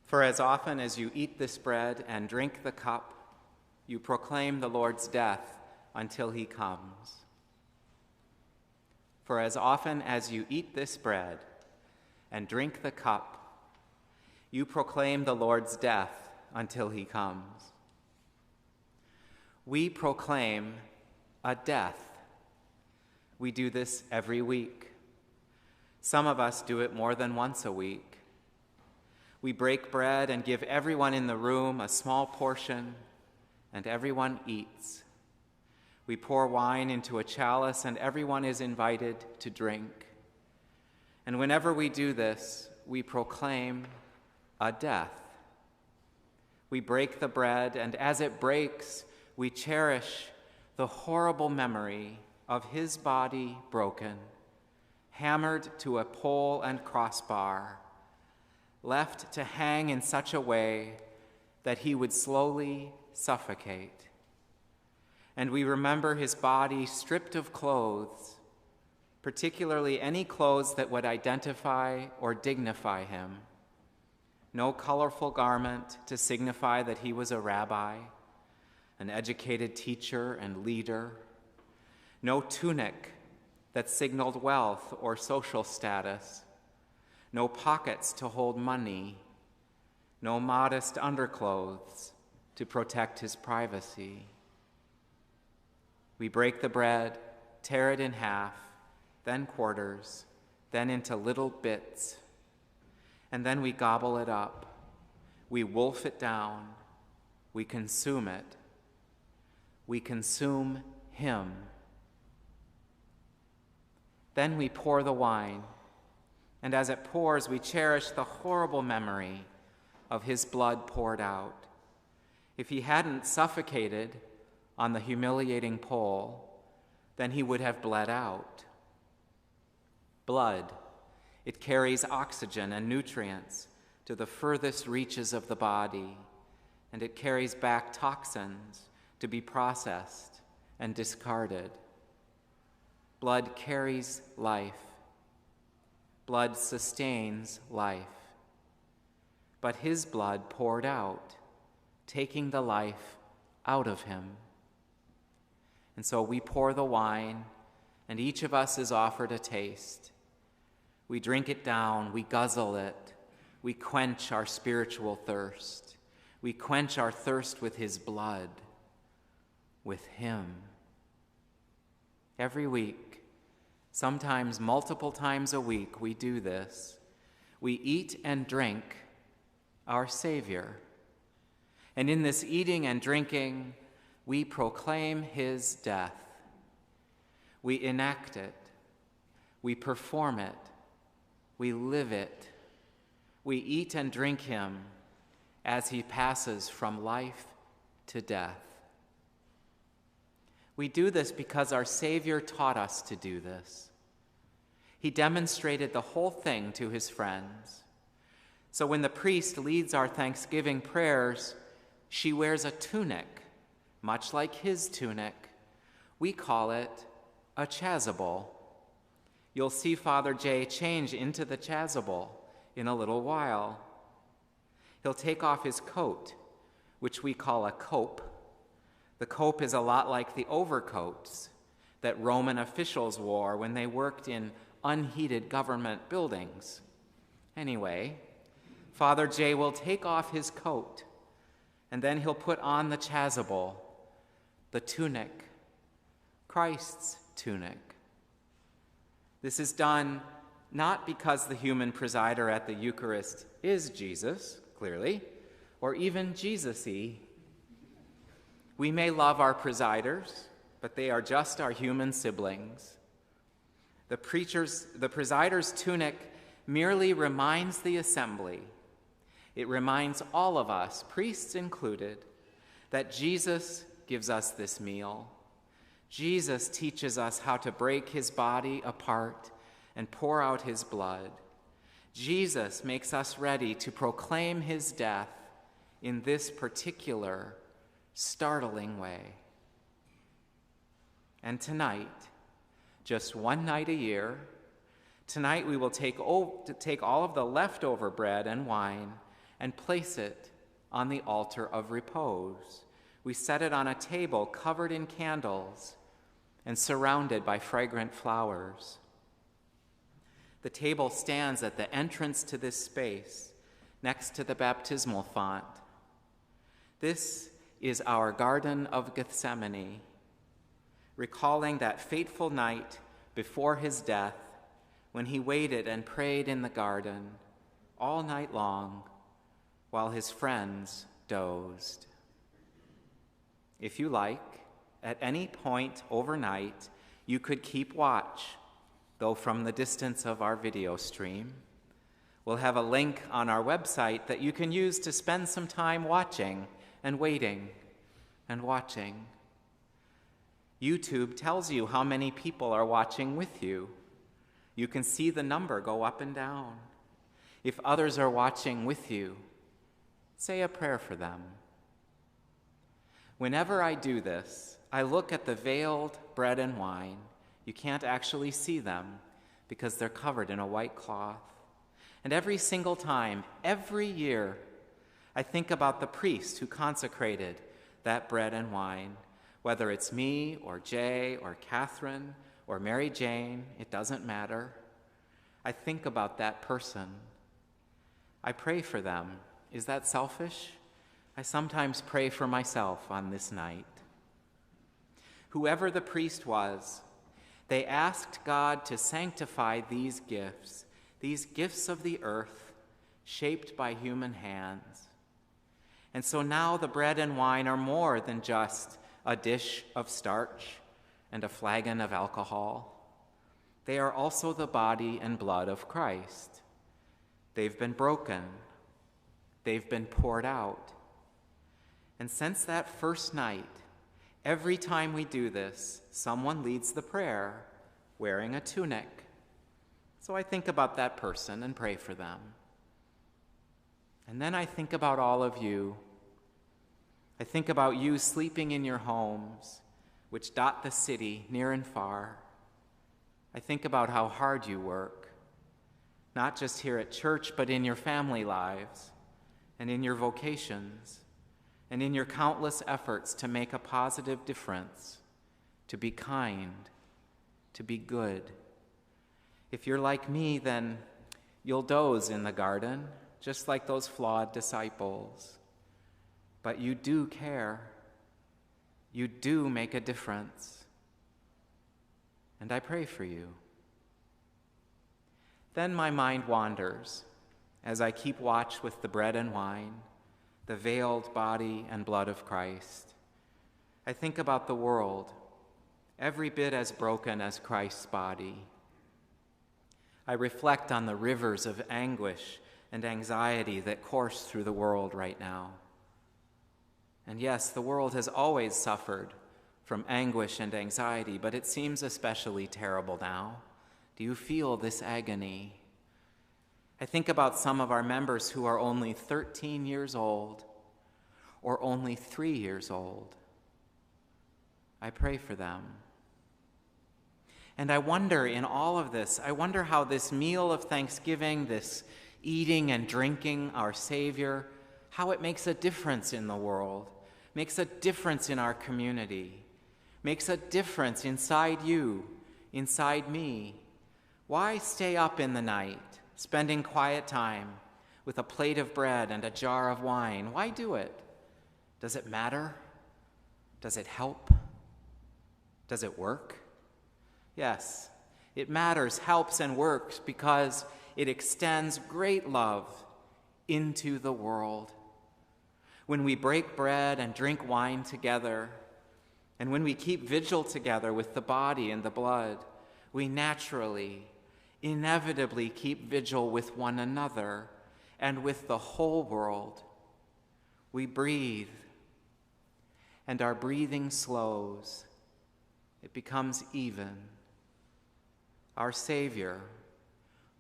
For as often as you eat this bread and drink the cup, you proclaim the Lord's death until he comes. For as often as you eat this bread and drink the cup, you proclaim the Lord's death until he comes. We proclaim a death. We do this every week. Some of us do it more than once a week. We break bread and give everyone in the room a small portion, and everyone eats. We pour wine into a chalice, and everyone is invited to drink. And whenever we do this, we proclaim a death. We break the bread, and as it breaks, we cherish the horrible memory of his body broken, hammered to a pole and crossbar, left to hang in such a way that he would slowly suffocate. And we remember his body stripped of clothes, particularly any clothes that would identify or dignify him. No colorful garment to signify that he was a rabbi, an educated teacher and leader. No tunic that signaled wealth or social status. No pockets to hold money, no modest underclothes to protect his privacy. We break the bread, tear it in half, then quarters, then into little bits, and then we gobble it up. We wolf it down. We consume it. We consume him. Then we pour the wine, and as it pours, we cherish the horrible memory of his blood poured out. If he hadn't suffocated on the humiliating pole, then he would have bled out. Blood, it carries oxygen and nutrients to the furthest reaches of the body, and it carries back toxins to be processed and discarded. Blood carries life. Blood sustains life. But his blood poured out, taking the life out of him. And so we pour the wine, and each of us is offered a taste. We drink it down, we guzzle it, we quench our spiritual thirst. We quench our thirst with his blood, with him. Every week, sometimes multiple times a week, we do this. We eat and drink our Savior. And in this eating and drinking, we proclaim his death. We enact it. We perform it. We live it. We eat and drink him as he passes from life to death. We do this because our Savior taught us to do this. He demonstrated the whole thing to his friends. So when the priest leads our Thanksgiving prayers, she wears a tunic, much like his tunic. We call it a chasuble. You'll see Father Jay change into the chasuble in a little while. He'll take off his coat, which we call a cope. The cope is a lot like the overcoats that Roman officials wore when they worked in unheated government buildings. Anyway, Father Jay will take off his coat, and then he'll put on the chasuble, the tunic, Christ's tunic. This is done not because the human presider at the Eucharist is Jesus, clearly, or even Jesus-y. We may love our presiders, but they are just our human siblings. The presider's tunic merely reminds the assembly. It reminds all of us, priests included, that Jesus gives us this meal. Jesus teaches us how to break his body apart and pour out his blood. Jesus makes us ready to proclaim his death in this particular, startling way. And tonight, just one night a year, tonight we will take all of the leftover bread and wine and place it on the altar of repose. We set it on a table covered in candles and surrounded by fragrant flowers. The table stands at the entrance to this space, next to the baptismal font. This is our Garden of Gethsemane, recalling that fateful night before his death when he waited and prayed in the garden all night long while his friends dozed. If you like, at any point overnight, you could keep watch, though from the distance of our video stream. We'll have a link on our website that you can use to spend some time watching and waiting and watching. YouTube tells you how many people are watching with you. You can see the number go up and down. If others are watching with you, say a prayer for them. Whenever I do this, I look at the veiled bread and wine. You can't actually see them because they're covered in a white cloth. And every single time, every year, I think about the priest who consecrated that bread and wine. Whether it's me or Jay or Catherine or Mary Jane, it doesn't matter. I think about that person. I pray for them. Is that selfish? I sometimes pray for myself on this night. Whoever the priest was, they asked God to sanctify these gifts of the earth, shaped by human hands. And so now the bread and wine are more than just a dish of starch and a flagon of alcohol. They are also the body and blood of Christ. They've been broken. They've been poured out. And since that first night, every time we do this, someone leads the prayer wearing a tunic. So I think about that person and pray for them. And then I think about all of you. I think about you sleeping in your homes, which dot the city near and far. I think about how hard you work, not just here at church, but in your family lives and in your vocations and in your countless efforts to make a positive difference, to be kind, to be good. If you're like me, then you'll doze in the garden, just like those flawed disciples. But you do care. You do make a difference. And I pray for you. Then my mind wanders as I keep watch with the bread and wine, the veiled body and blood of Christ. I think about the world, every bit as broken as Christ's body. I reflect on the rivers of anguish and anxiety that course through the world right now. And yes, the world has always suffered from anguish and anxiety, but it seems especially terrible now. Do you feel this agony? I think about some of our members who are only 13 years old or only 3 years old. I pray for them. And I wonder, in all of this, I wonder how this meal of Thanksgiving, this eating and drinking our Savior, how it makes a difference in the world, makes a difference in our community, makes a difference inside you, inside me. Why stay up in the night, spending quiet time with a plate of bread and a jar of wine? Why do it? Does it matter? Does it help? Does it work? Yes, it matters, helps, and works because it extends great love into the world. When we break bread and drink wine together, and when we keep vigil together with the body and the blood, we naturally, inevitably keep vigil with one another and with the whole world. We breathe, and our breathing slows. It becomes even. Our Savior,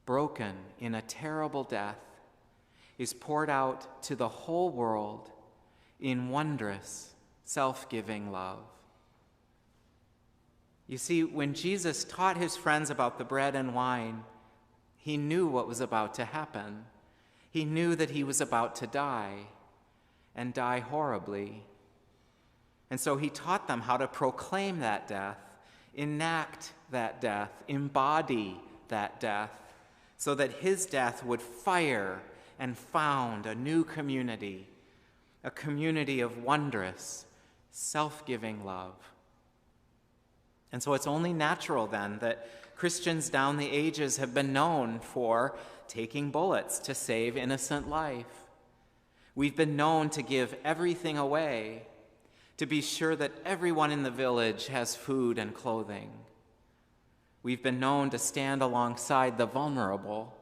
broken in a terrible death, is poured out to the whole world in wondrous, self-giving love. You see, when Jesus taught his friends about the bread and wine, he knew what was about to happen. He knew that he was about to die, and die horribly. And so he taught them how to proclaim that death, enact that death, embody that death, so that his death would fire and found a new community, a community of wondrous, self-giving love. And so it's only natural then that Christians down the ages have been known for taking bullets to save innocent life. We've been known to give everything away, to be sure that everyone in the village has food and clothing. We've been known to stand alongside the vulnerable.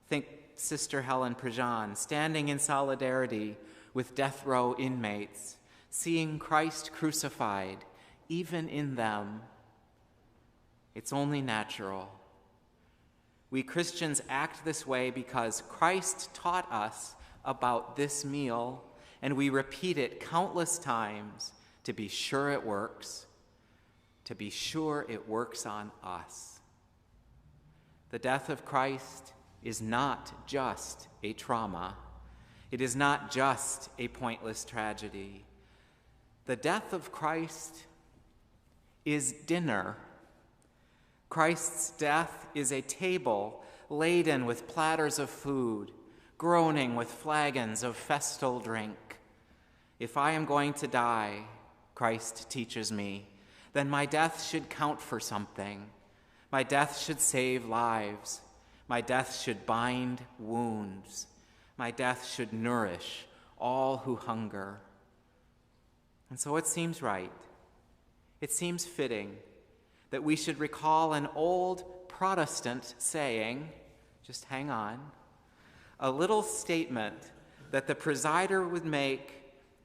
Think Sister Helen Prejean, standing in solidarity with death row inmates, seeing Christ crucified, even in them. It's only natural. We Christians act this way because Christ taught us about this meal, and we repeat it countless times to be sure it works, to be sure it works on us. The death of Christ is not just a trauma. It is not just a pointless tragedy. The death of Christ is dinner. Christ's death is a table laden with platters of food, groaning with flagons of festal drink. If I am going to die, Christ teaches me, then my death should count for something. My death should save lives. My death should bind wounds. My death should nourish all who hunger. And so it seems right, it seems fitting that we should recall an old Protestant saying, just hang on, a little statement that the presider would make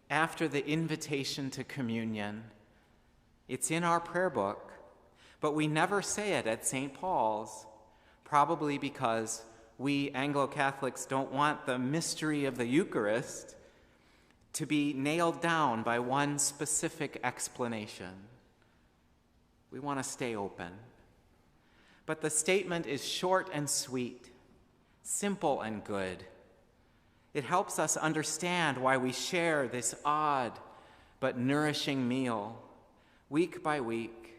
after the invitation to communion. It's in our prayer book, but we never say it at St. Paul's, probably because we Anglo-Catholics don't want the mystery of the Eucharist to be nailed down by one specific explanation. We want to stay open. But the statement is short and sweet, simple and good. It helps us understand why we share this odd but nourishing meal week by week,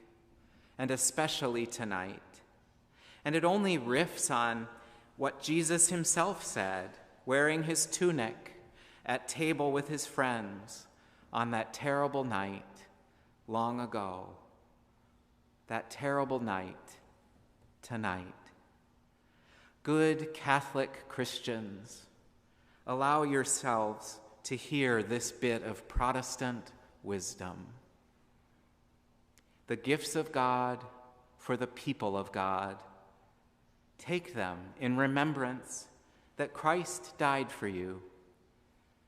and especially tonight. And it only riffs on what Jesus himself said, wearing his tunic at table with his friends on that terrible night long ago. That terrible night, tonight. Good Catholic Christians, allow yourselves to hear this bit of Protestant wisdom. The gifts of God for the people of God. Take them in remembrance that Christ died for you,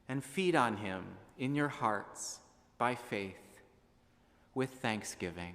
and feed on him in your hearts by faith with thanksgiving.